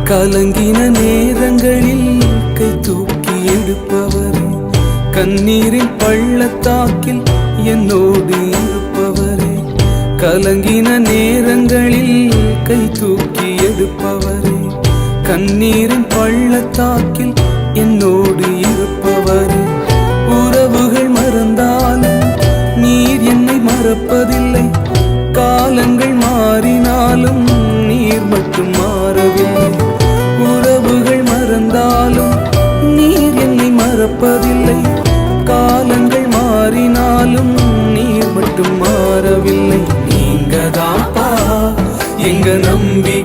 கலங்கின நேரங்களில் கை தூக்கி எடுப்பவரே, கண்ணீரின் பள்ளத்தாக்கில் என்னோடு இருப்பவரே. கலங்கின நேரங்களில் கை தூக்கி எடுப்பவரே, கண்ணீரின் பள்ளத்தாக்கில் என்னோடு இருப்பவரே. உறவுகள் மறந்தாலும் நீர் என்னை மறப்பதில்லை, காலங்கள் மாறினாலும் நீர் மட்டும் மாறவில்லை. உறவுகள் மறந்தாலும் நீர் என்னை மறப்பதில்லை, காலங்கள் மாறினாலும் நீர் மட்டும் மாறவில்லை. நீங்கதாப்பா எங்க நம்பி